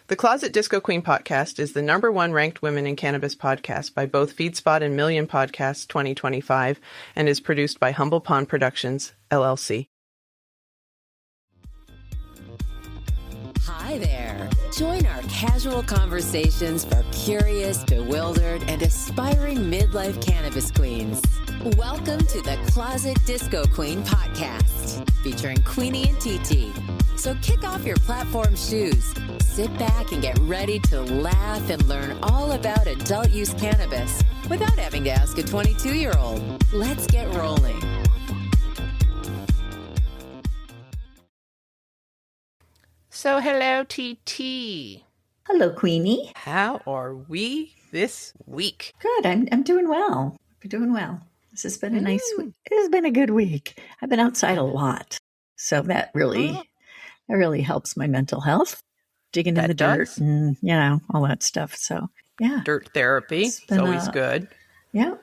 The Closet Disco Queen podcast is the #1 ranked women in cannabis podcast by both Feedspot and Million Podcasts 2025 and is produced by Humble Pond Productions, LLC. Hi there. Join our casual conversations for curious, bewildered, and aspiring midlife cannabis queens. Welcome to the Closet Disco Queen podcast, featuring Queenie and TT. So kick off your platform shoes, sit back and get ready to laugh and learn all about adult use cannabis without having to ask a 22-year-old. Let's get rolling. So hello, TT. Hello, Queenie. How are we this week? Good. I'm doing well. We're doing well. This has been a nice week. It has been a good week. I've been outside a lot. So that really helps my mental health. Digging in the dirt and, all that stuff. So, yeah. Dirt therapy. It's always good. Yeah.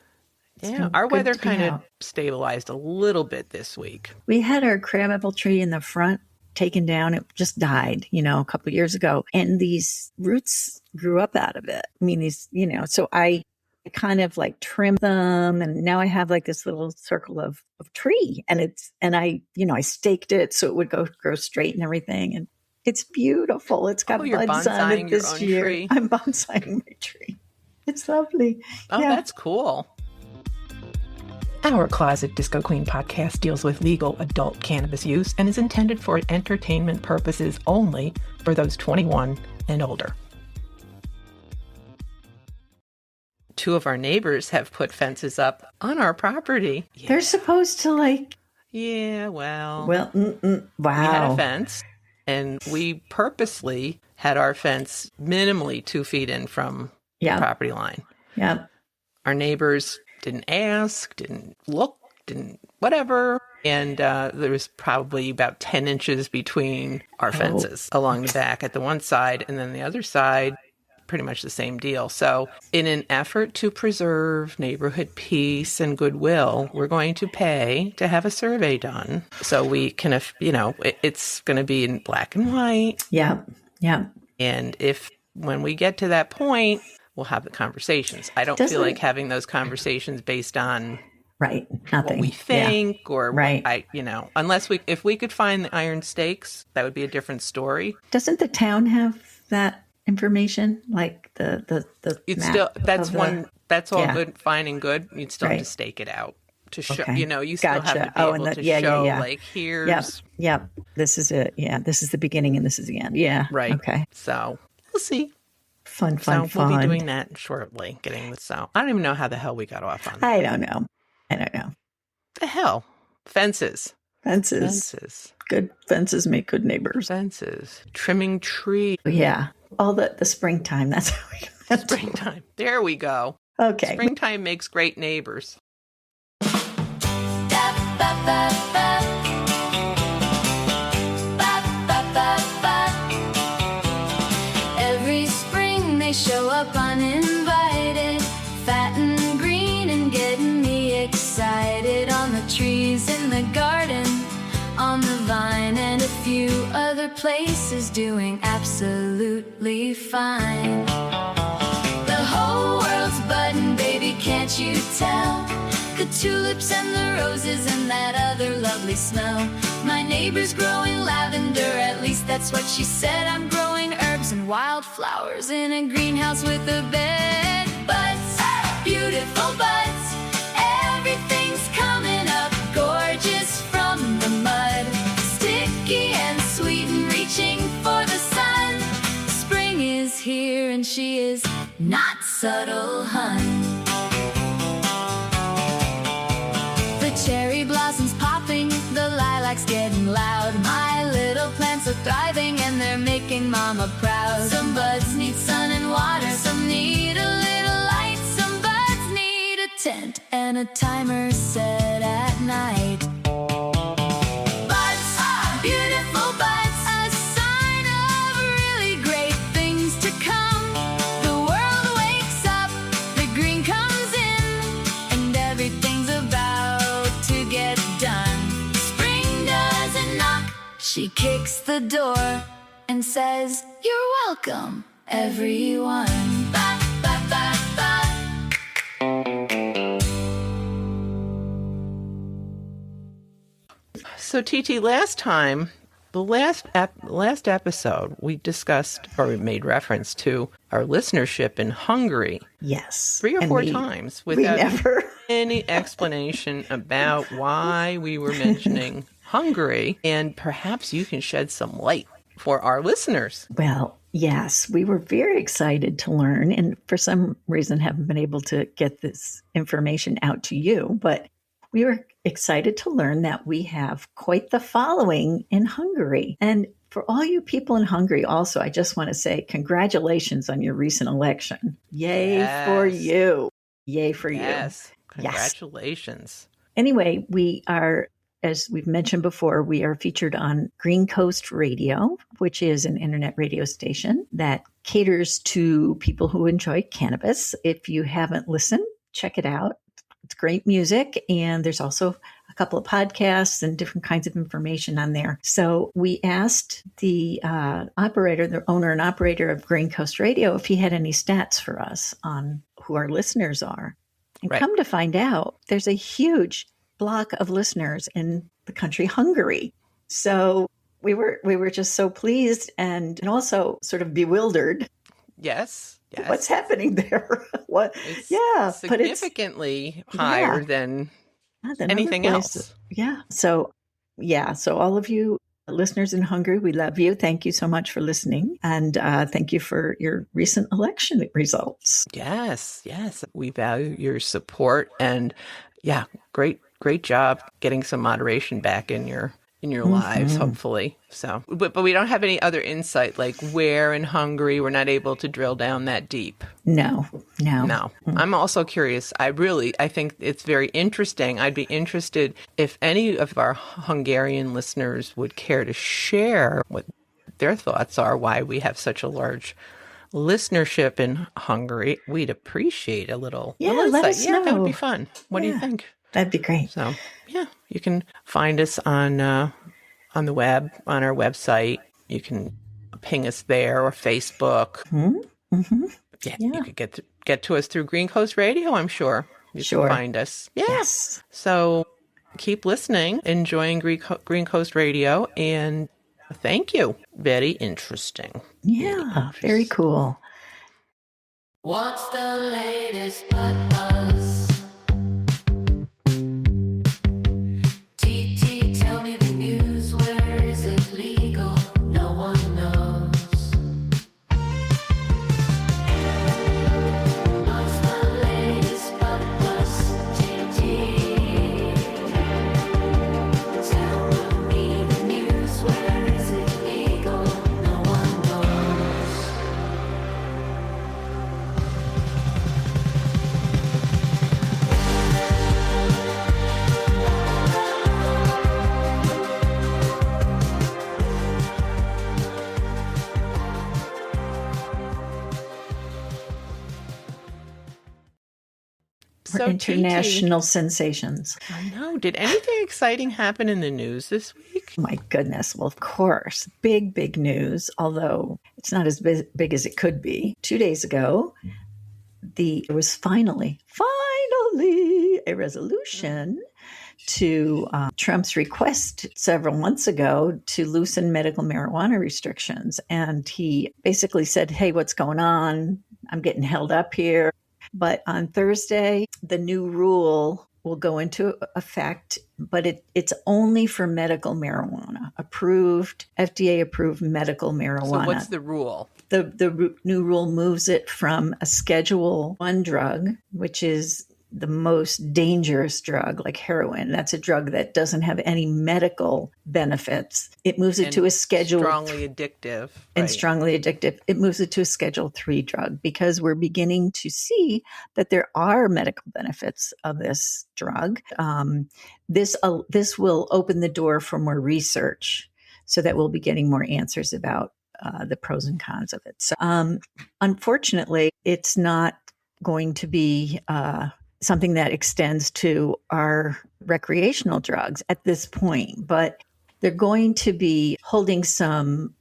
Yeah. Our weather kind of stabilized a little bit this week. We had our crabapple tree in the front taken down. It just died, a couple of years ago. And these roots grew up out of it. I mean, so I kind of like trimmed them, and now I have like this little circle of tree, and I staked it so it would grow straight and everything. And it's beautiful. It's got buds on it this year. Tree. I'm bonsai-ing my tree. It's lovely. Oh, yeah. That's cool. Our Closet Disco Queen podcast deals with legal adult cannabis use and is intended for entertainment purposes only for those 21 and older. Two of our neighbors have put fences up on our property. Yeah. They're supposed to Yeah, well. Wow. We had a fence, and we purposely had our fence minimally 2 feet in from the property line. Yeah. Our neighbors didn't ask, didn't look, didn't whatever. And there was probably about 10 inches between our fences along the back at the one side, and then the other side, pretty much the same deal. So in an effort to preserve neighborhood peace and goodwill, we're going to pay to have a survey done so we can, it's going to be in black and white. Yeah. Yeah. And when we get to that point, we'll have the conversations. I don't feel like having those conversations based on nothing what we think or unless if we could find the iron stakes, that would be a different story. Doesn't the town have that information, like the it's still that's all good, fine and good. You'd still have to stake it out to show. You still have to be able to show like here's this is it. Yeah, this is the beginning and this is the end. Yeah, right. Okay, so we'll see. Fun. We'll be doing that shortly. Getting this out. I don't even know how the hell we got off on that. I don't know. The hell, fences. Good fences make good neighbors. Fences, trimming trees. Yeah. All the springtime. That's how we get springtime. There we go. Okay. Springtime makes great neighbors. Every spring they show up uninvited, fat and green and getting me excited. On the trees in the garden, on the vine, and a few other places doing absolutely fine. The whole world's budding, baby, can't you tell? The tulips and the roses and that other lovely smell. My neighbor's growing lavender, at least that's what she said. I'm growing herbs and wildflowers in a greenhouse with a bed. Buds, beautiful buds, everything's coming up gorgeous from the mud. Sticky and sweet and reaching for the sun. Spring is here and she is not subtle, hun. The cherry blossoms popping, the lilacs getting loud. My little plants are thriving and they're making mama proud. Some buds need sun and water, some need a little light. Some buds need a tent and a timer set at night. Buds, beautiful buds, a sign of really great things to come. The world wakes up, the green comes in, and everything's about to get done. Spring doesn't knock, she kicks the door and says, "You're Welcome, everyone. Ba, ba, ba, ba. So, TT, last time, the last episode, we discussed or we made reference to our listenership in Hungary. Yes. 3 or 4 times without never any explanation about why we were mentioning Hungary. And perhaps you can shed some light for our listeners. Well, yes, we were very excited to learn, and for some reason haven't been able to get this information out to you, but we were excited to learn that we have quite the following in Hungary. And for all you people in Hungary, also, I just want to say congratulations on your recent election. Yay for you. Yay for you. Yes. Congratulations. Anyway, we are, as we've mentioned before, we are featured on Green Coast Radio, which is an internet radio station that caters to people who enjoy cannabis. If you haven't listened, check it out. It's great music, and there's also a couple of podcasts and different kinds of information on there. So we asked the operator, the owner and operator of Green Coast Radio, if he had any stats for us on who our listeners are. And come to find out, there's a huge block of listeners in the country Hungary. So we were just so pleased and also sort of bewildered. Yes. What's happening there? What? It's significantly higher than anything else. Yeah. So all of you listeners in Hungary, we love you. Thank you so much for listening. And thank you for your recent election results. Yes. We value your support. And great job getting some moderation back in your lives, hopefully. So, but we don't have any other insight, like where in Hungary we're not able to drill down that deep. No. I'm also curious. I think it's very interesting. I'd be interested if any of our Hungarian listeners would care to share what their thoughts are, why we have such a large listenership in Hungary. We'd appreciate a little insight. Let us know. That would be fun. What do you think? That'd be great. So, you can find us on the web, on our website. You can ping us there, or Facebook. Mm-hmm. You could get to us through Green Coast Radio, I'm sure. You can find us. Yes. So keep listening, enjoying Green Coast Radio, and thank you. Very interesting. Yeah, very cool. What's the latest buzz? TT, tell me the news. Where is it legal? No one knows. What's the latest buzz? TT, tell me the news. Where is it legal? No one knows. For international sensations. I know. Did anything exciting happen in the news this week? My goodness. Well, of course, big news, although it's not as big as it could be. 2 days ago, there was finally a resolution to Trump's request several months ago to loosen medical marijuana restrictions. And he basically said, hey, what's going on? I'm getting held up here. But on Thursday, the new rule will go into effect, but it's only for medical marijuana, FDA-approved medical marijuana. So what's the rule? The new rule moves it from a Schedule 1 drug, which is the most dangerous drug, like heroin. That's a drug that doesn't have any medical benefits. It moves it to a Schedule... Strongly addictive. And strongly addictive. It moves it to a Schedule 3 drug because we're beginning to see that there are medical benefits of this drug. This will open the door for more research so that we'll be getting more answers about the pros and cons of it. So, unfortunately, it's not going to be something that extends to our recreational drugs at this point, but they're going to be holding some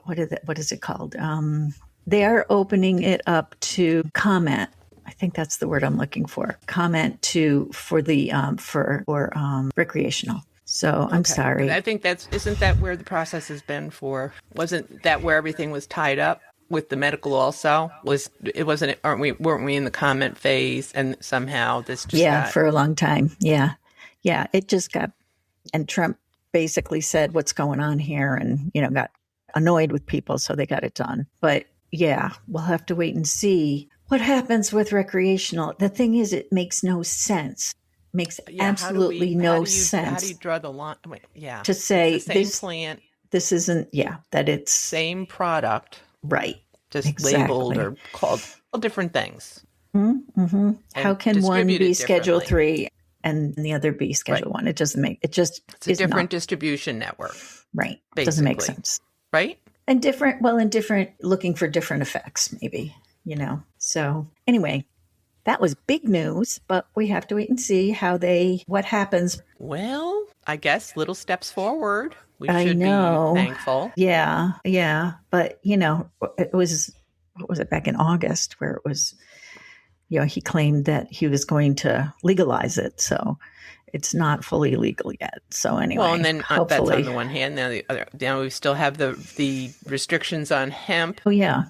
what is it called? They are opening it up to comment. I think that's the word I'm looking for. Comment for recreational. So I'm sorry. And I think isn't that where the process has been for? Wasn't that where everything was tied up with the medical? Also, weren't we in the comment phase, and somehow this just for a long time. Yeah, it just got, and Trump basically said what's going on here, and got annoyed with people, so they got it done. But yeah, we'll have to wait and see what happens with recreational. The thing is, it makes no sense. Makes absolutely no sense. How do you draw the line? To say this plant, this isn't. that it's same product, right? Just labeled or called all different things. Mm-hmm. How can one be Schedule 3 and the other be Schedule 1? It doesn't make it's a different distribution network, right? Basically. Doesn't make sense, right? And different, looking for different effects, maybe. So anyway. That was big news, but we have to wait and see what happens. Well, I guess little steps forward. We should be thankful. Yeah. But, it was, what was it, back in August where it was, he claimed that he was going to legalize it. So it's not fully legal yet. So anyway, well, and then that's on the one hand. Now the other, now we still have the restrictions on hemp. Oh yeah.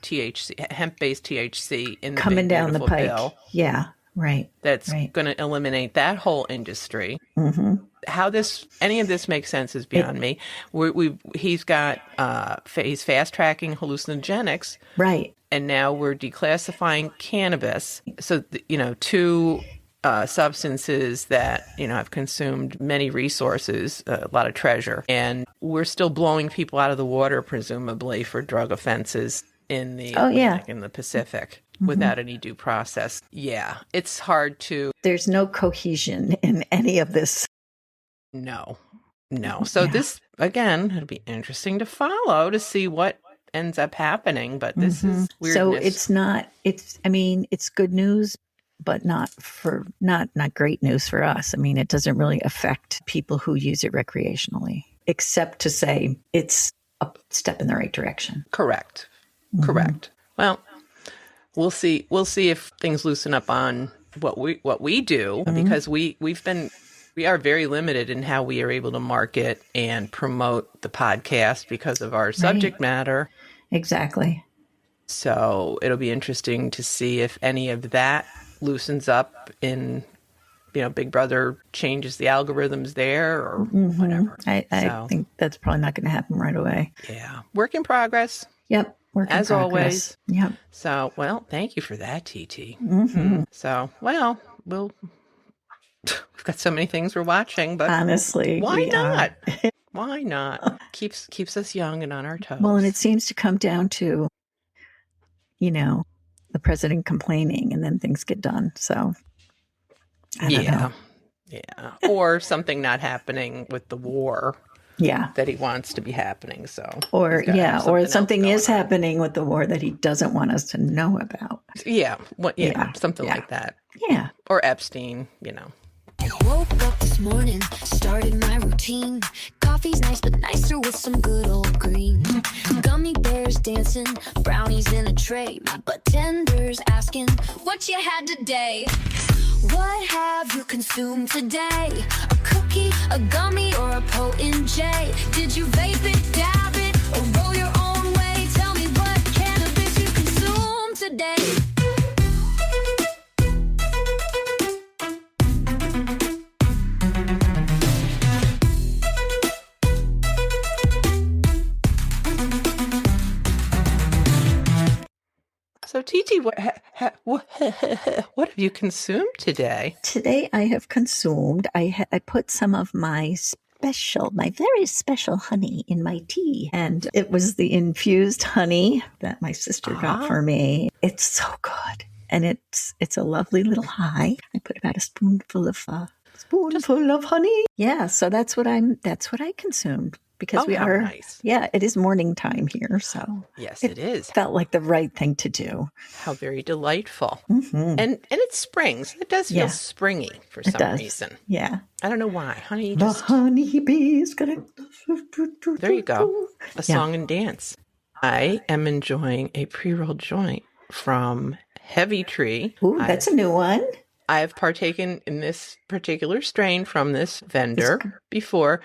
THC, hemp-based THC in the coming down the pike. Bill. Yeah, right. That's going to eliminate that whole industry. Mm-hmm. How any of this makes sense is beyond me. He's got he's fast tracking hallucinogenics, right? And now we're declassifying cannabis. So two substances that have consumed many resources, a lot of treasure, and we're still blowing people out of the water, presumably for drug offenses in the Atlantic and the Pacific without any due process. Yeah, it's hard to. There's no cohesion in any of this. No. So this again, it'll be interesting to follow to see what ends up happening. But this is weirdness. So it's not. It's good news. But not great news for us. It doesn't really affect people who use it recreationally, except to say it's a step in the right direction. Correct. Well, we'll see. We'll see if things loosen up on what we do, because we are very limited in how we are able to market and promote the podcast because of our subject matter. Exactly. So it'll be interesting to see if any of that loosens up in, Big Brother changes the algorithms there or whatever. I think that's probably not going to happen right away. Yeah. Work in progress. Yep. Work in as progress. Always. Yep. So, well, thank you for that, TT. So, we've got so many things we're watching, but honestly, why not? Why not? Keeps us young and on our toes. Well, and it seems to come down to, the president complaining, and then things get done. So, I don't know. Yeah. Or something not happening with the war. Yeah. That he wants to be happening. So, or something is happening with the war that he doesn't want us to know about. Yeah. Something like that. Yeah. Or Epstein, Woke up this morning, started my routine. Coffee's nice, but nicer with some good old green. Gummy bears dancing, brownies in a tray. My bartender's asking what you had today. What have you consumed today? A cookie, a gummy, or a potent J? Did you vape it, dab it, or roll your own way? Tell me what cannabis you consumed today. So, TT, what have you consumed today? Today I have consumed, I put some of my very special honey in my tea. And it was the infused honey that my sister got for me. It's so good. And it's a lovely little high. I put about a spoonful of honey. Yeah, so that's what I consumed. because we how are, nice. yeah, it is morning time here. So Yes, it is. felt like the right thing to do. How very delightful. Mm-hmm. And it's spring, so it does feel Yeah. springy for It some does. reason. Yeah. I don't know why. Honey, The just honeybees gonna. there you go. A Yeah. song and dance. I am enjoying a pre-rolled joint from Heavy Tree. Ooh, that's a new one. I have partaken in this particular strain from this vendor before.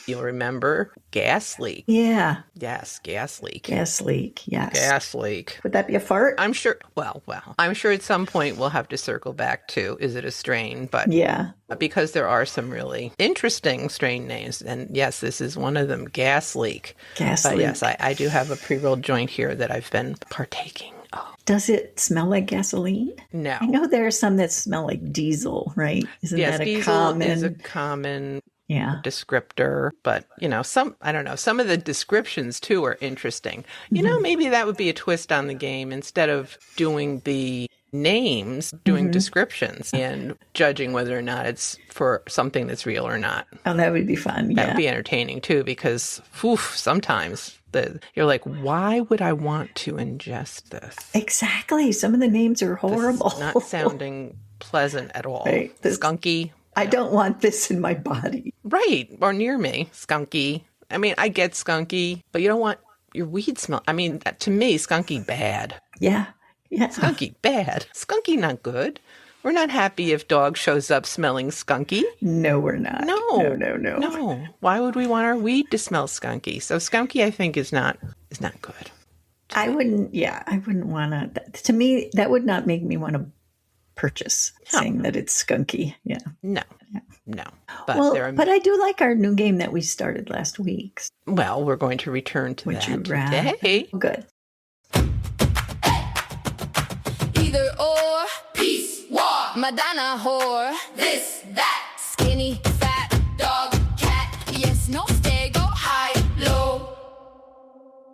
You'll remember gas leak. Yeah. Yes, gas leak. Gas leak. Yes. Gas leak. Would that be a fart? I'm sure, well, I'm sure at some point we'll have to circle back to, is it a strain? But Yeah. because there are some really interesting strain names. And yes, this is one of them, gas leak. Gas But leak. yes, I do have a pre-rolled joint here that I've been partaking of. Does it smell like gasoline? No. I know there are some that smell like diesel, right? Isn't Yes, that a diesel common? is a common Yeah. descriptor, but I don't know, some of the descriptions too are interesting. Maybe that would be a twist on the game. Instead of doing the names, doing descriptions and judging whether or not it's for something that's real or not. Oh, that would be fun. That Yeah. would be entertaining too, because sometimes you're like, why would I want to ingest this? Exactly. Some of the names are horrible. This is not sounding pleasant at all. Right. Skunky. I don't want this in my body. Right. Or near me. Skunky. I mean, I get skunky, but you don't want your weed smell. I mean, to me, skunky bad. Yeah. Yeah. Skunky bad. Skunky not good. We're not happy if dog shows up smelling skunky. No, we're not. No. No. Why would we want our weed to smell skunky? So skunky, I think, is not good. I wouldn't want to. To me, that would not make me want to purchase, saying that it's skunky. Yeah. No. But but I do like our new game that we started last week. Well, we're going to return to Would that you rather? today. Good. Either or, peace, war, Madonna whore, this, that, skinny, fat, dog, cat, yes, no, stay, go high, low.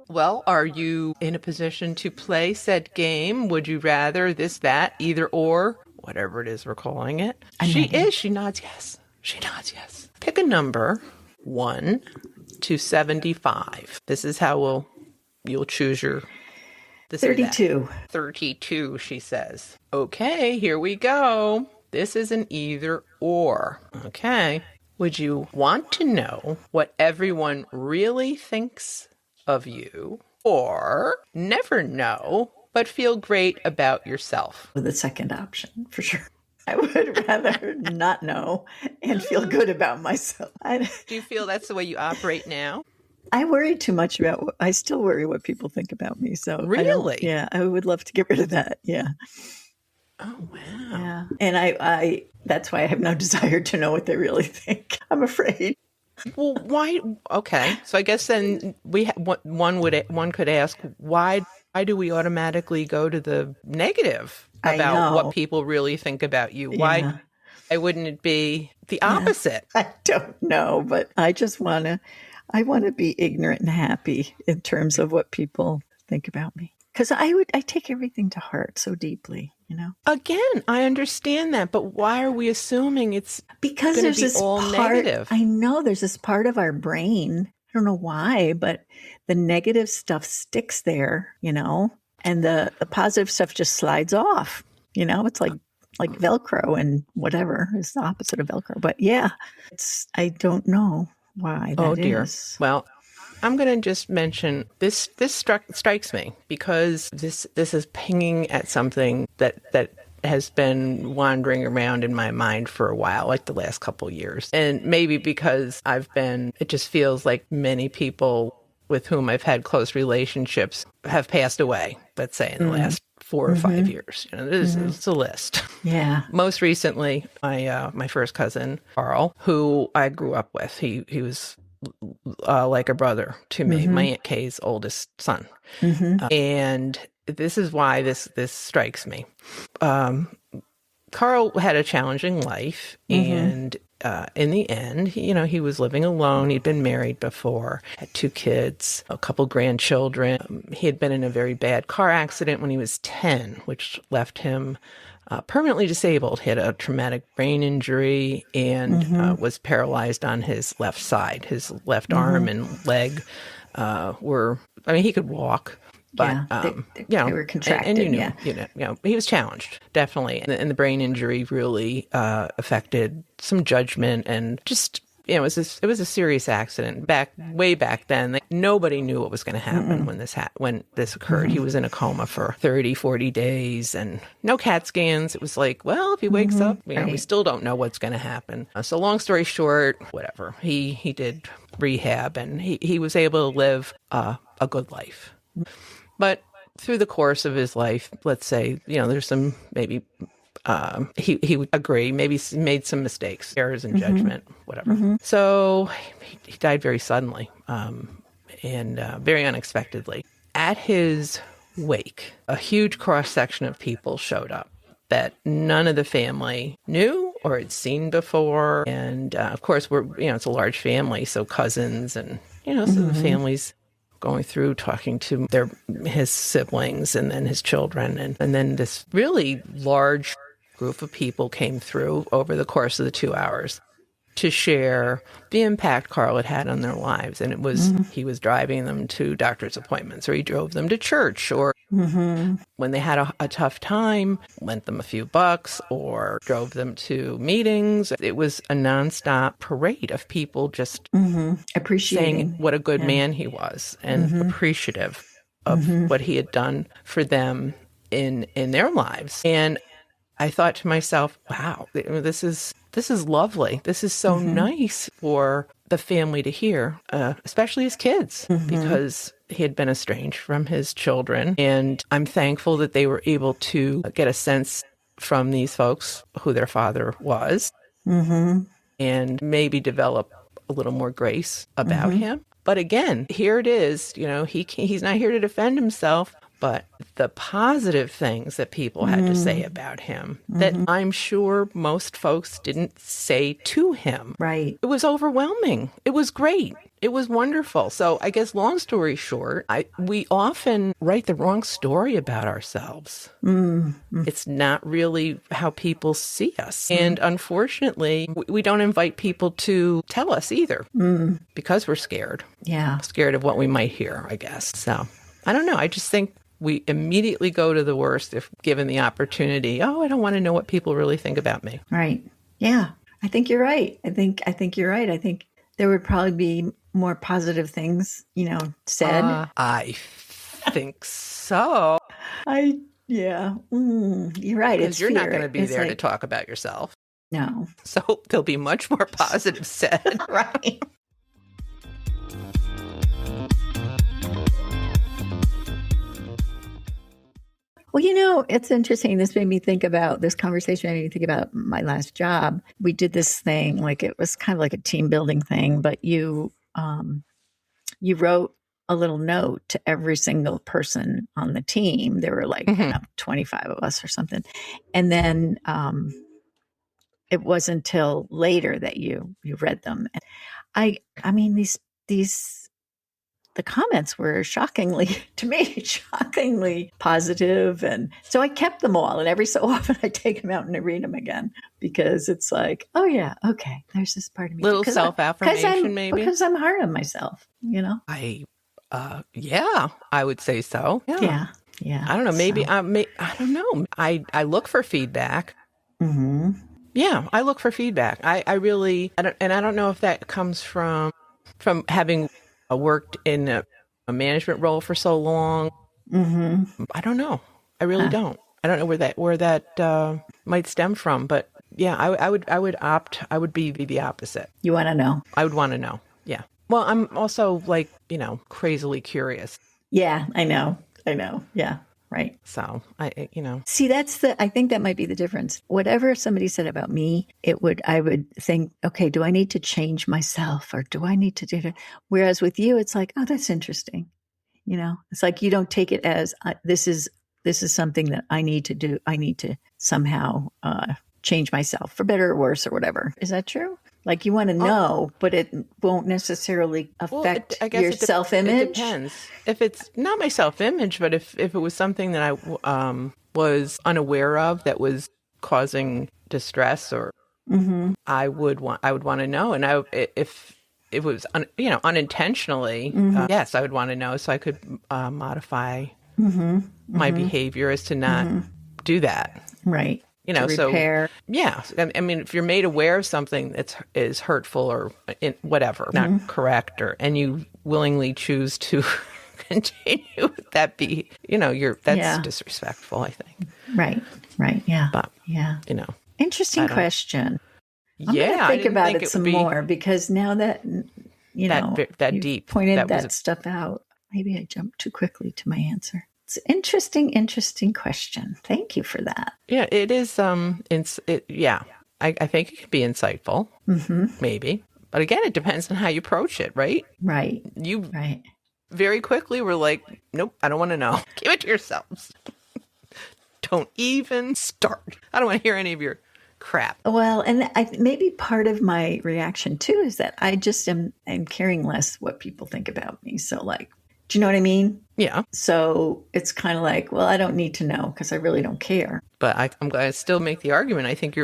Well, are you in a position to play said game? Would you rather this, that, either or, whatever it is we're calling it? She is. She nods yes. She nods yes. Pick a number, 1 to 75. This is how you'll choose your... This or that. 32. 32, she says. Okay, here we go. This is an either or. Okay. Would you want to know what everyone really thinks of you, or never know but feel great about yourself? The second option, for sure. I would rather not know and feel good about myself. Do you feel that's the way you operate now? I worry too much about. I still worry what people think about me. So Really? I would love to get rid of that. Yeah. Oh, wow. Yeah. And I that's why I have no desire to know what they really think. I'm afraid. Well, why? Okay. So I guess then one could ask, why do we automatically go to the negative about what people really think about you? Why wouldn't it be the opposite? I don't know, but I just want to be ignorant and happy in terms of what people think about me. Because I take everything to heart so deeply, Again, I understand that, but why are we assuming it's because gonna there's be this all part, negative? I know there's this part of our brain. I don't know why, but the negative stuff sticks there, and the positive stuff just slides off. It's like Velcro, and whatever is the opposite of Velcro. But yeah, I don't know why that is. Oh dear. Well, I'm going to just mention this strikes me because this is pinging at something that has been wandering around in my mind for a while, like the last couple of years. And maybe because it just feels like many people with whom I've had close relationships have passed away, let's say in the last 4 or 5 years. It's a list. Yeah. Most recently, my first cousin, Carl, who I grew up with, he was like a brother to me, my Aunt Kay's oldest son. And this is why this strikes me. Carl had a challenging life, and in the end, he was living alone. He'd been married before, had 2 kids, a couple grandchildren. He had been in a very bad car accident when he was 10, which left him permanently disabled. He had a traumatic brain injury and was paralyzed on his left side. His left arm and leg he could walk. But they were contracted. He was challenged, definitely, and the brain injury really affected some judgment and just. It was a serious accident way back then. Like, nobody knew what was going to happen when this occurred. He was in a coma for 30, 40 days and no CAT scans. It was like, well, if he wakes up, we still don't know what's going to happen. So long story short, whatever. He did rehab and he was able to live a good life. But through the course of his life, let's say, there's some maybe he would agree, maybe made some mistakes, errors in judgment, whatever. So he died very suddenly and very unexpectedly. At his wake, a huge cross-section of people showed up that none of the family knew or had seen before. And of course, it's a large family, so cousins and, so the family's going through talking to his siblings and then his children. And then this really large group of people came through over the course of the 2 hours to share the impact Carl had on their lives. And it was, he was driving them to doctor's appointments, or he drove them to church, or when they had a tough time, lent them a few bucks or drove them to meetings. It was a nonstop parade of people just appreciating saying what a good man he was and appreciative of what he had done for them in their lives. And I thought to myself, wow, this is lovely. This is so nice for the family to hear, especially his kids, because he had been estranged from his children. And I'm thankful that they were able to get a sense from these folks who their father was and maybe develop a little more grace about him. But again, here it is, he's not here to defend himself. But the positive things that people had to say about him that I'm sure most folks didn't say to him. Right. It was overwhelming. It was great. It was wonderful. So I guess long story short, we often write the wrong story about ourselves. It's not really how people see us. And unfortunately, we don't invite people to tell us either because we're scared. Yeah. Scared of what we might hear, I guess. So I don't know. I just think we immediately go to the worst if given the opportunity. Oh, I don't want to know what people really think about me. Right. Yeah. I think you're right. I think you're right. I think there would probably be more positive things, said. I think so. You're right. Because you're not going to be there to talk about yourself. No. So there'll be much more positive said. Right. Well, it's interesting. This conversation made me think about my last job. We did this thing, like it was kind of like a team building thing, but you wrote a little note to every single person on the team. There were like 25 of us or something. And then it wasn't until later that you read them. And I mean, the comments were shockingly positive. And so I kept them all. And every so often I take them out and I read them again because it's like, oh yeah, okay, there's this part of me. Little self-affirmation maybe? Because I'm hard on myself, I would say so. Yeah. I don't know. Maybe I don't know. I look for feedback. Yeah, I look for feedback. I really, I don't know if that comes from having worked in a management role for so long. I don't know. I really don't. I don't know where that might stem from. But yeah, I would be the opposite. You want to know? I would want to know. Yeah. Well, I'm also crazily curious. Yeah, I know. Yeah. Right. So See, I think that might be the difference. Whatever somebody said about me, I would think, okay, do I need to change myself or do I need to do that? Whereas with you, it's like, oh, that's interesting. It's like, you don't take it as this is something that I need to do. I need to somehow change myself for better or worse or whatever. Is that true? Like, you want to know, but it won't necessarily affect your self-image. It depends. If it's not my self-image, but if it was something that was unaware of that was causing distress, or I would want to know. And if it was unintentionally, yes, I would want to know so I could modify my behavior as to not do that. Right. To repair. So yeah, I mean, if you're made aware of something that is hurtful or whatever, not correct, and you willingly choose to continue with that, that's disrespectful, I think. Right. Yeah. But yeah. I Interesting don't- question. I'm Yeah, gonna I think didn't about think it it some would be more, because now that that you deep. pointed That was that a- stuff out, maybe I jumped too quickly to my answer. It's an interesting question. Thank you for that. Yeah, it is. I think it can be insightful, maybe. But again, it depends on how you approach it, right? Right. You Right. very quickly were like, nope, I don't want to know. Keep it to yourselves. Don't even start. I don't want to hear any of your crap. Well, and maybe part of my reaction too is that I just am caring less what people think about me. So, like, do you know what I mean? Yeah, So it's kind of like, well, I don't need to know because I really don't care. but I'm going to still make the argument. I think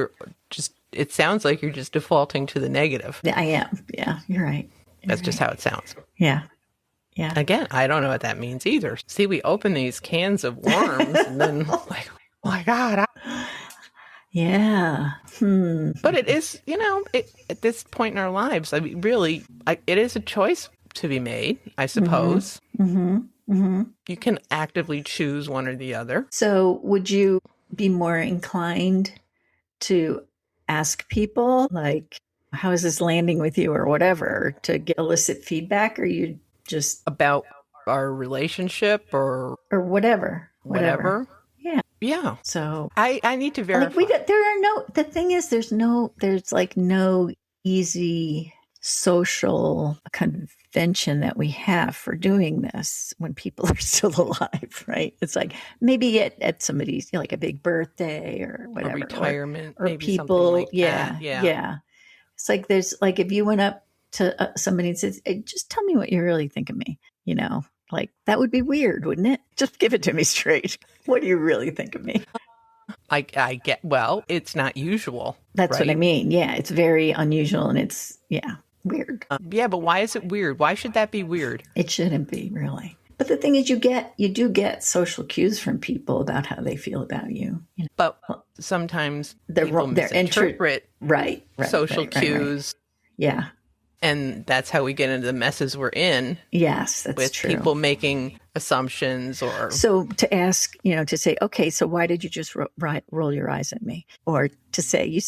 it sounds like you're just defaulting to the negative. Yeah, I am. Yeah, you're right. That's just how it sounds. Yeah. Yeah. Again, I don't know what that means either. See, we open these cans of worms and then like, oh my God. Yeah. But it is, at this point in our lives, I mean, really, it is a choice to be made, I suppose. You can actively choose one or the other. So would you be more inclined to ask people, like, how is this landing with you or whatever, to get illicit feedback, or you just, About our relationship or whatever? whatever. Yeah. Yeah. So I need to verify. like the thing is, there's like no easy social convention that we have for doing this when people are still alive, right? It's like maybe at somebody's, like a big birthday or whatever, a retirement, or maybe people, something like yeah, that. Yeah. yeah. It's like there's like if you went up to somebody and said, hey, "Just tell me what you really think of me," like that would be weird, wouldn't it? Just give it to me straight. What do you really think of me? I get, well, it's not usual. That's right? what I mean. Yeah, it's very unusual and it's, weird. Yeah, but why is it weird? Why should that be weird? It shouldn't be, really. But the thing is, you do get social cues from people about how they feel about you. But sometimes They're people wrong- they're misinterpret Right. social right. cues, Yeah. and that's how we get into the messes we're in Yes, that's with true. people making assumptions or So to ask, to say, okay, so why did you just roll your eyes at me? Or to say, you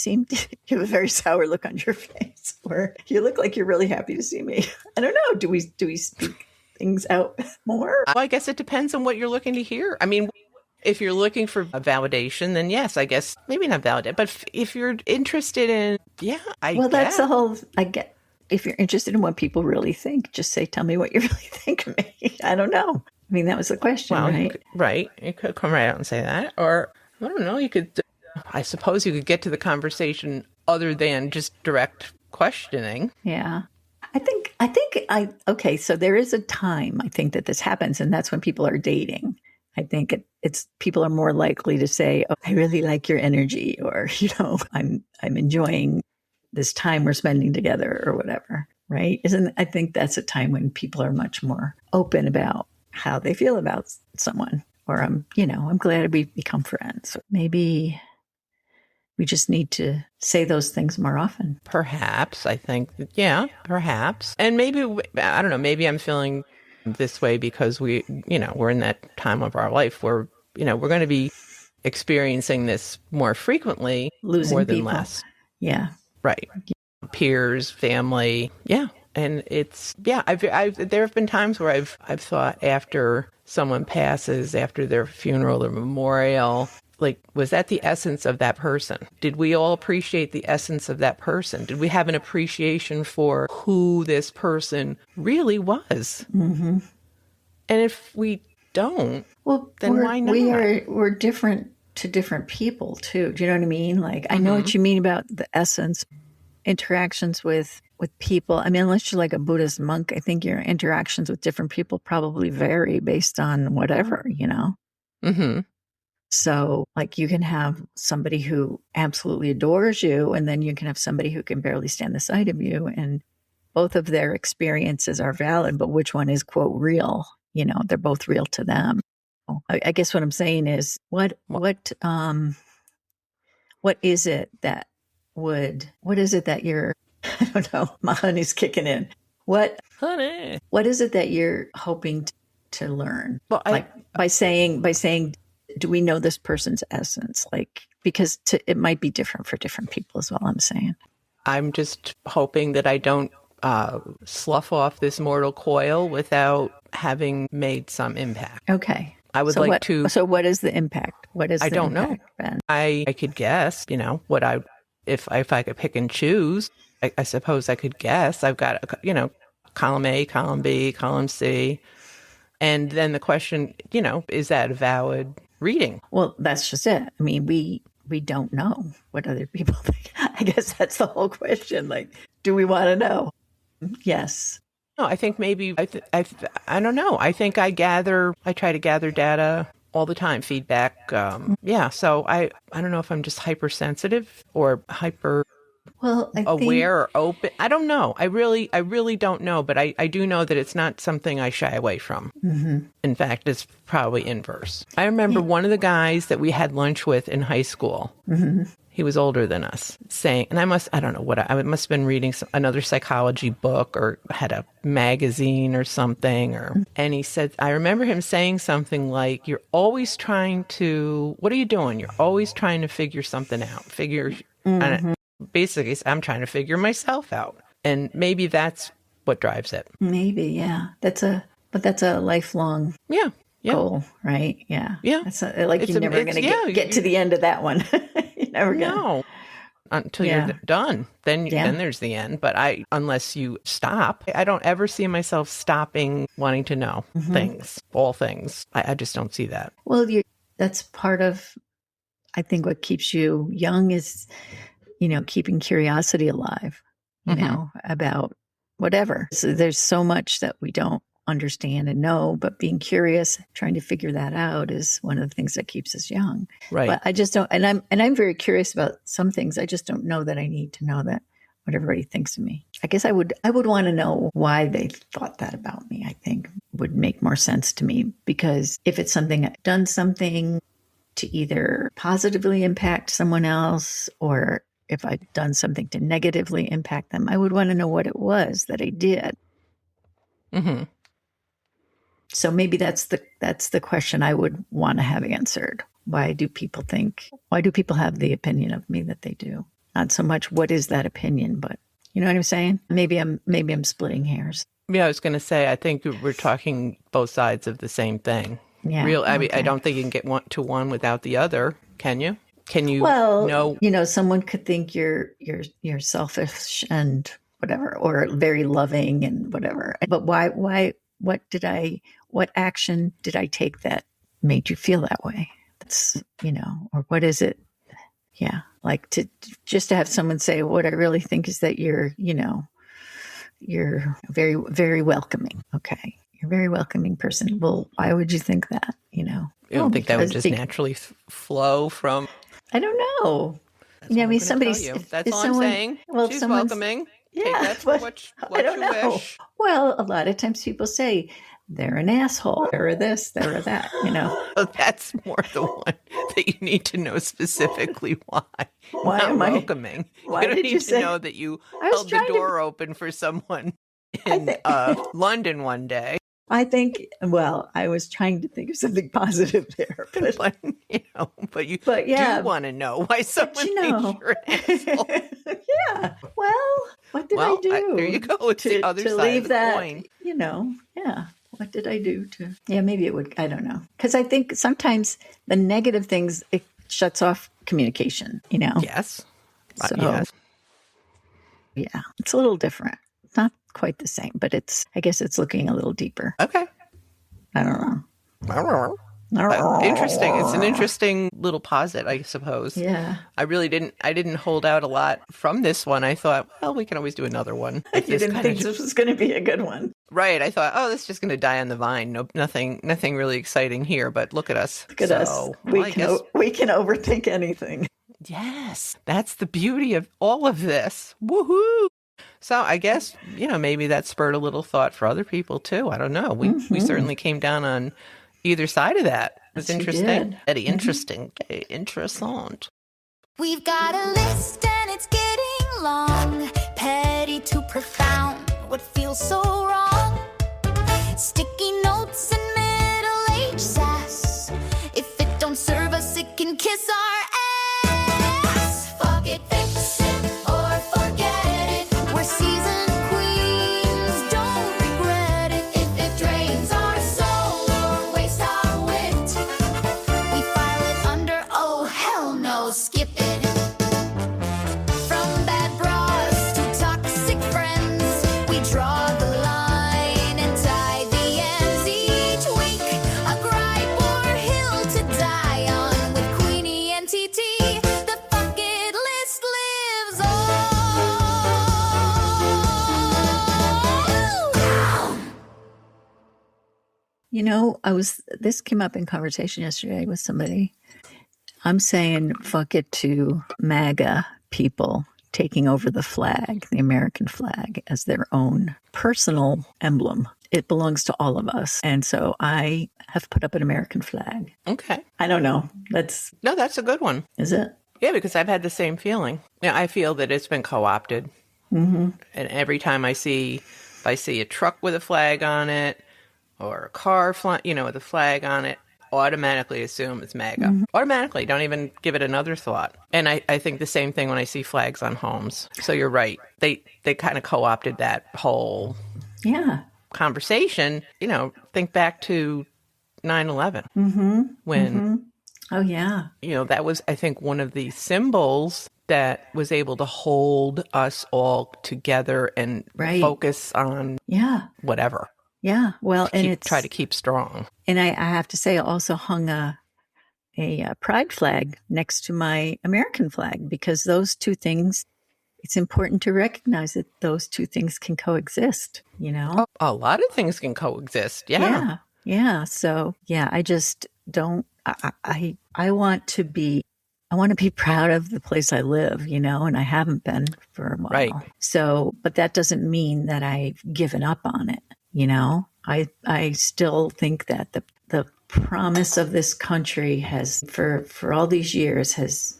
have a very sour look on your face, or you look like you're really happy to see me. I don't know. Do we speak things out more? Well, I guess it depends on what you're looking to hear. I mean, if you're looking for a validation, then yes, I guess maybe not validate. But if you're interested in, That's the whole. I get. If you're interested in what people really think, just say, "Tell me what you really think of me." I don't know. I mean, that was the question, right? You could come right out and say that, or I don't know. You could. I suppose you could get to the conversation other than just direct questioning. Yeah. Okay, so there is a time I think that this happens, and that's when people are dating. I think it's people are more likely to say, "Oh, I really like your energy," or I'm enjoying this time we're spending together, or whatever. Right? I think that's a time when people are much more open about how they feel about someone, or I'm glad we become friends. Maybe we just need to say those things more often. Perhaps, I think, yeah, perhaps. And maybe, I don't know, maybe I'm feeling this way because we're in that time of our life where, we're going to be experiencing this more frequently, Losing more than people. less. Yeah. Right. Peers, family. Yeah. And it's, there have been times where I've thought after someone passes, after their funeral or memorial, like, was that the essence of that person? Did we all appreciate the essence of that person? Did we have an appreciation for who this person really was? Mm-hmm. And if we don't, then why not? We're different to different people too. Do you know what I mean? Like, I know what you mean about the essence, interactions with people. I mean, unless you're like a Buddhist monk, I think your interactions with different people probably vary based on whatever, Mm-hmm. So like you can have somebody who absolutely adores you, and then you can have somebody who can barely stand the sight of you. And both of their experiences are valid, but which one is quote real? They're both real to them. I guess what I'm saying is what is it that you're, I don't know, my honey's kicking in. What is it that you're hoping to learn? Well, by saying, do we know this person's essence? Like, because it might be different for different people as well. I'm saying. I'm just hoping that I don't slough off this mortal coil without having made some impact. Okay. I would So what is the impact? I don't know. Ben? I could guess, what if I could pick and choose, I suppose I could guess. I've got, column A, column B, column C. And then the question, is that a valid reading? Well, that's just it. I mean, we don't know what other people think. I guess that's the whole question. Like, do we want to know? Yes. No, I think maybe, I don't know. I think I try to gather data all the time, feedback. Yeah. So I don't know if I'm just hypersensitive or hyper aware or open. I don't know. I really don't know, but I do know that it's not something I shy away from. Mm-hmm. In fact, it's probably inverse. I remember one of the guys that we had lunch with in high school. Mm-hmm. He was older than us, saying, and I must have been reading another psychology book or had a magazine or something. And he said, I remember him saying something like, you're always trying to, what are you doing? You're always trying to figure something out. And basically, I'm trying to figure myself out. And maybe that's what drives it. Maybe, yeah. That's a lifelong goal, right? Yeah. Yeah. You're never going to get to the end of that one. You're never going to. No. Until you're done. Then there's the end. But unless you stop, I don't ever see myself stopping wanting to know things, all things. I just don't see that. Well, that's part of, I think, what keeps you young is, keeping curiosity alive, about whatever. So there's so much that we don't understand and know, but being curious, trying to figure that out is one of the things that keeps us young. Right. But I just don't, and I'm very curious about some things. I just don't know that I need to know that what everybody thinks of me. I guess I would want to know why they thought that about me. I think would make more sense to me, because if it's something I've done something to either positively impact someone else, or if I've done something to negatively impact them, I would want to know what it was that I did. Mm-hmm. So maybe that's the question I would want to have answered. Why do people have the opinion of me that they do? Not so much what is that opinion, but you know what I'm saying? Maybe I'm splitting hairs. Yeah, I was going to say, I think we're talking both sides of the same thing. Yeah. I mean, I don't think you can get one without the other. Can you? Can you? Well, someone could think you're selfish and whatever, or very loving and whatever. But why? What action did I take that made you feel that way? That's, or what is it? Yeah. Like to have someone say, what I really think is that you're very, very welcoming. Okay. You're a very welcoming person. Well, why would you think that? You don't think that would just naturally flow from? I don't know. That's all I'm saying. Well, she's welcoming. Yeah, take that for what you wish. Well, a lot of times people say they're an asshole, they're this, they're that, Well, that's more the one that you need to know specifically why. Why not am welcoming. Why you don't did need you to say, know that you held the door open for someone in London one day. I think, I was trying to think of something positive there. But you do want to know why someone thinks you're an asshole. Yeah. Well, what did I do? There you go. It's the other side of the coin. Yeah. What did I do to? Yeah, maybe it would. I don't know. Because I think sometimes the negative things, it shuts off communication, Yes. So, yes. Yeah, it's a little different. Not quite the same, but I guess it's looking a little deeper. Okay. I don't know. Interesting. It's an interesting little posit, I suppose. Yeah. I didn't hold out a lot from this one. I thought, well, we can always do another one. You didn't think this was going to be a good one. Right. I thought, oh, this is just going to die on the vine. No, nothing really exciting here, but look at us. Look at us. We can overthink anything. Yes. That's the beauty of all of this. Woohoo. So I guess, maybe that spurred a little thought for other people too. I don't know. We certainly came down on either side of that. It was interesting. Very interesting. Interessant. We've got a list and it's getting long. Petty to profound. What feels so wrong? Sticky notes and middle-aged sass. If it don't serve us, it can kiss our ass. Fuck it, fix it, or forget it. We're seasoned queens, don't regret it. If it drains our soul or wastes our wit, we file it under, oh hell no, skip it. From bad bras to toxic friends, we draw the line and tie the ends each week. A gripe or hill to die on with Queenie and TT. The bucket list lives on. This came up in conversation yesterday with somebody. I'm saying fuck it to MAGA people taking over the flag, the American flag, as their own personal emblem. It belongs to all of us. And so I have put up an American flag. Okay. I don't know. No, that's a good one. Is it? Yeah, because I've had the same feeling. Yeah, I feel that it's been co-opted. Mm-hmm. And every time I see a truck with a flag on it or a car with a flag on it, automatically assume it's MAGA. Mm-hmm. Automatically, don't even give it another thought. And I think the same thing when I see flags on homes. So you're right. They kind of co-opted that whole conversation. Think back to 9/11 when oh yeah, that was, I think, one of the symbols that was able to hold us all together and focus on whatever. Yeah, well, and try to keep strong. And I have to say, I also hung a pride flag next to my American flag because those two things, it's important to recognize that those two things can coexist, A lot of things can coexist, yeah. Yeah, so, I just don't, I want to be proud of the place I live, and I haven't been for a while. Right. So, but that doesn't mean that I've given up on it. I still think that the promise of this country has, for all these years, has,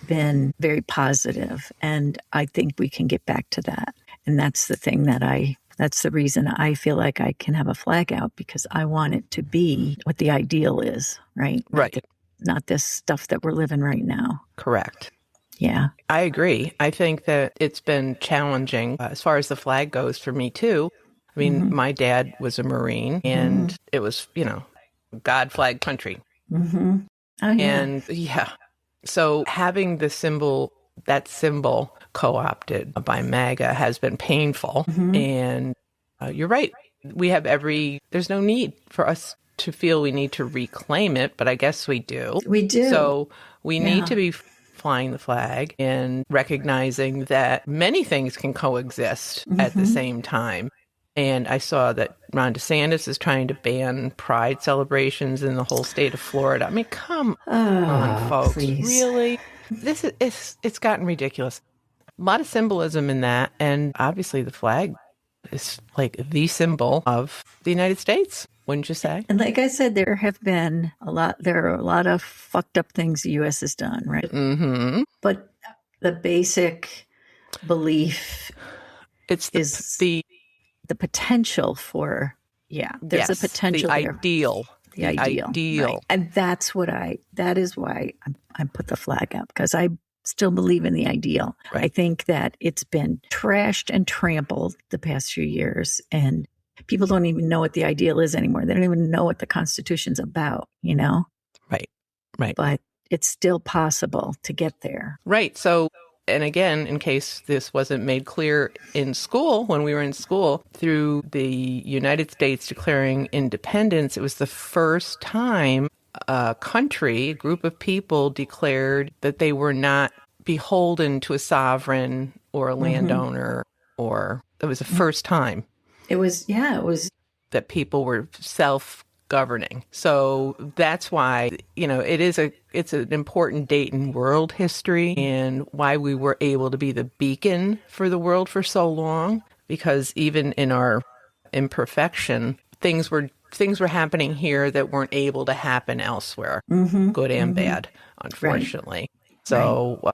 been very positive. And I think we can get back to that. And that's the thing that's the reason I feel like I can have a flag out, because I want it to be what the ideal is, right? Right. Not this stuff that we're living right now. Correct. Yeah. I agree. I think that it's been challenging as far as the flag goes for me too. I mean, my dad was a Marine and it was, God flag country. Mm-hmm. Oh, yeah. And so having that symbol co-opted by MAGA has been painful. Mm-hmm. And you're right. There's no need for us to feel we need to reclaim it, but I guess we do. We do. So we need to be flying the flag and recognizing that many things can coexist at the same time. And I saw that Ron DeSantis is trying to ban pride celebrations in the whole state of Florida. I mean, come on, folks. Please. Really? It's gotten ridiculous. A lot of symbolism in that. And obviously the flag is like the symbol of the United States, wouldn't you say? And like I said, there are a lot of fucked up things the U.S. has done, right? Mm-hmm. But the basic belief is the potential for, there's a potential the there. Ideal. The ideal. Right. And that is why I put the flag up, because I still believe in the ideal. Right. I think that it's been trashed and trampled the past few years, and people don't even know what the ideal is anymore. They don't even know what the Constitution's about, Right. But it's still possible to get there. Right. So And again, in case this wasn't made clear in school, when we were in school, through the United States declaring independence, it was the first time a group of people declared that they were not beholden to a sovereign or a landowner, or it was the first time. It was that people were self-governing. So that's why, it's an important date in world history and why we were able to be the beacon for the world for so long, because even in our imperfection, things were happening here that weren't able to happen elsewhere, good and bad, unfortunately. Right. So,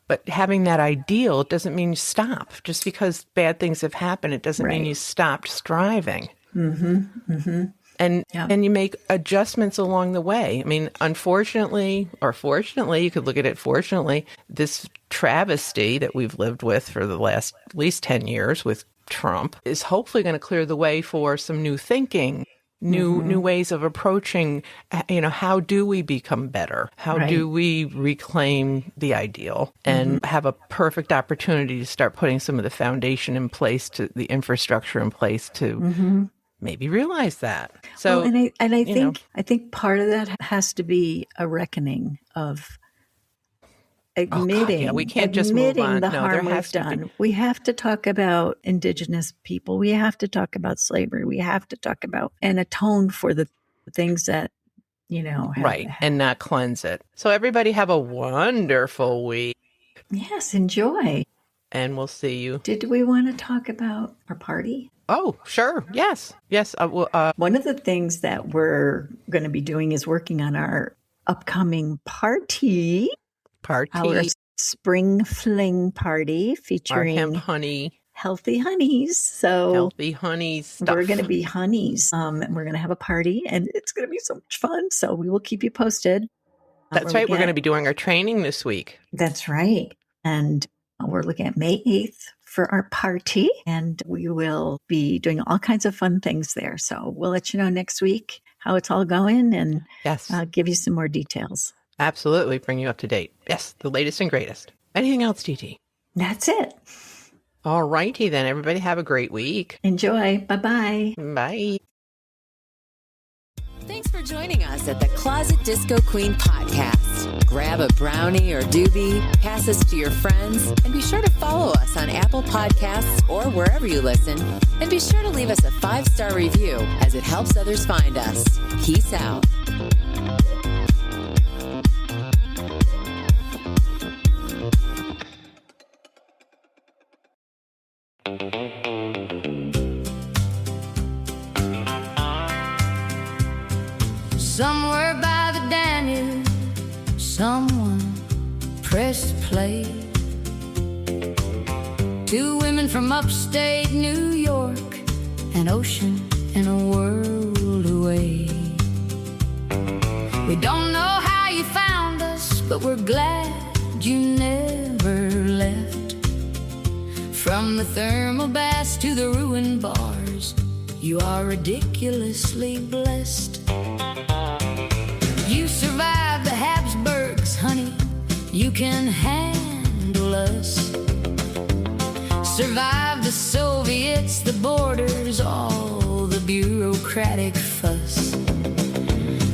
but having that ideal doesn't mean you stop. Just because bad things have happened, it doesn't mean you stopped striving. And you make adjustments along the way. I mean, unfortunately, or fortunately, you could look at it fortunately, this travesty that we've lived with for the last at least 10 years with Trump is hopefully going to clear the way for some new thinking, new ways of approaching, how do we become better? How do we reclaim the ideal and have a perfect opportunity to start putting some of the foundation in place, to the infrastructure in place to maybe realize that. So, I think part of that has to be a reckoning of admitting, we can't just move on. The harm we've done. We have to talk about indigenous people. We have to talk about slavery. We have to talk about and atone for the things that, and not cleanse it. So everybody have a wonderful week. Yes, enjoy. And we'll see you. Did we want to talk about our party? Oh, sure. Yes. One of the things that we're going to be doing is working on our upcoming party. Our spring fling party featuring our hemp honey. Healthy honeys. So healthy honeys stuff. We're going to be honeys. And we're going to have a party and it's going to be so much fun. So we will keep you posted. That's right. We're going to be doing our training this week. That's right. And we're looking at May 8th for our party, and we will be doing all kinds of fun things there. So we'll let you know next week how it's all going and give you some more details. Absolutely. Bring you up to date. Yes, the latest and greatest. Anything else, TT? That's it. All righty then. Everybody have a great week. Enjoy. Bye-bye. Bye. Thanks for joining us at the Closet Disco Queen podcast. Grab a brownie or doobie, pass us to your friends, and be sure to follow us on Apple Podcasts or wherever you listen. And be sure to leave us a 5-star review as it helps others find us. Peace out. Somewhere by the Danube, someone pressed play. 2 women from upstate New York, an ocean and a world away. We don't know how you found us, but we're glad you never left. From the thermal baths to the ruined bars, you are ridiculously blessed. You survived the Habsburgs, honey, you can handle us. Survived the Soviets, the borders, all the bureaucratic fuss.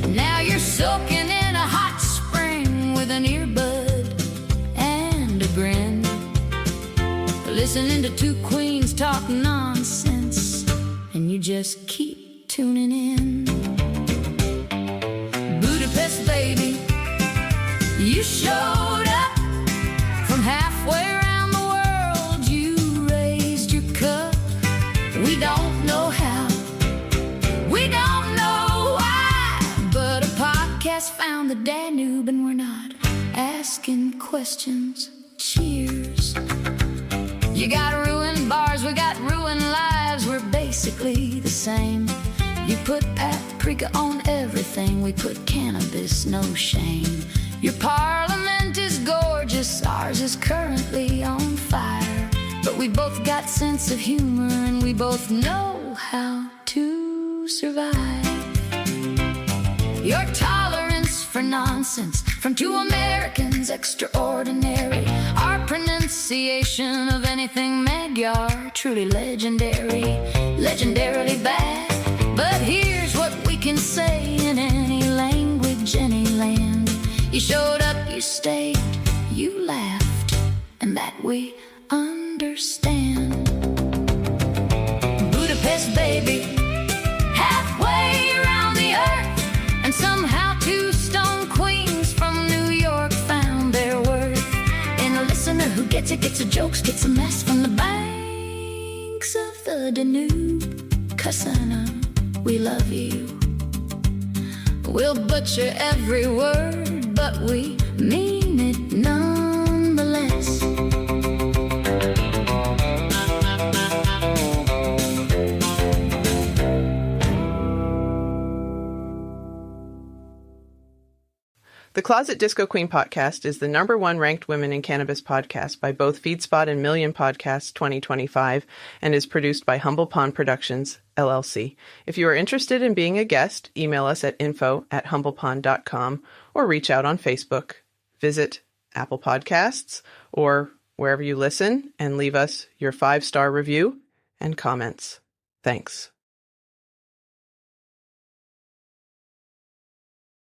Now you're soaking in a hot spring with an earbud and a grin, listening to 2 queens talk nonsense, and you just keep tuning in. Budapest, baby, you showed up from halfway around the world. You raised your cup. We don't know how, we don't know why, but a podcast found the Danube and we're not asking questions. Cheers. You got ruined bars, we got ruined lives. We're basically the same. You put paprika on everything, we put cannabis, no shame. Your parliament is gorgeous, ours is currently on fire. But we both got sense of humor and we both know how to survive. Your tolerance for nonsense, from 2 Americans extraordinary. Our pronunciation pronunciation of anything Magyar, truly legendary, legendarily bad. But here's what we can say in any language, any land. You showed up, you stayed, you laughed, and that we understand. Budapest, baby, halfway around the earth, and somehow two stone queens from New York found their worth in a listener who gets it, gets the jokes, gets a mess from the banks of the Danube. Kasana, we love you. We'll butcher every word, but we mean it nonetheless. The Closet Disco Queen podcast is the #1 ranked women in cannabis podcast by both Feedspot and Million Podcasts 2025 and is produced by Humble Pond Productions, LLC. If you are interested in being a guest, email us at info@humblepond.com or reach out on Facebook. Visit Apple Podcasts or wherever you listen and leave us your 5-star review and comments. Thanks.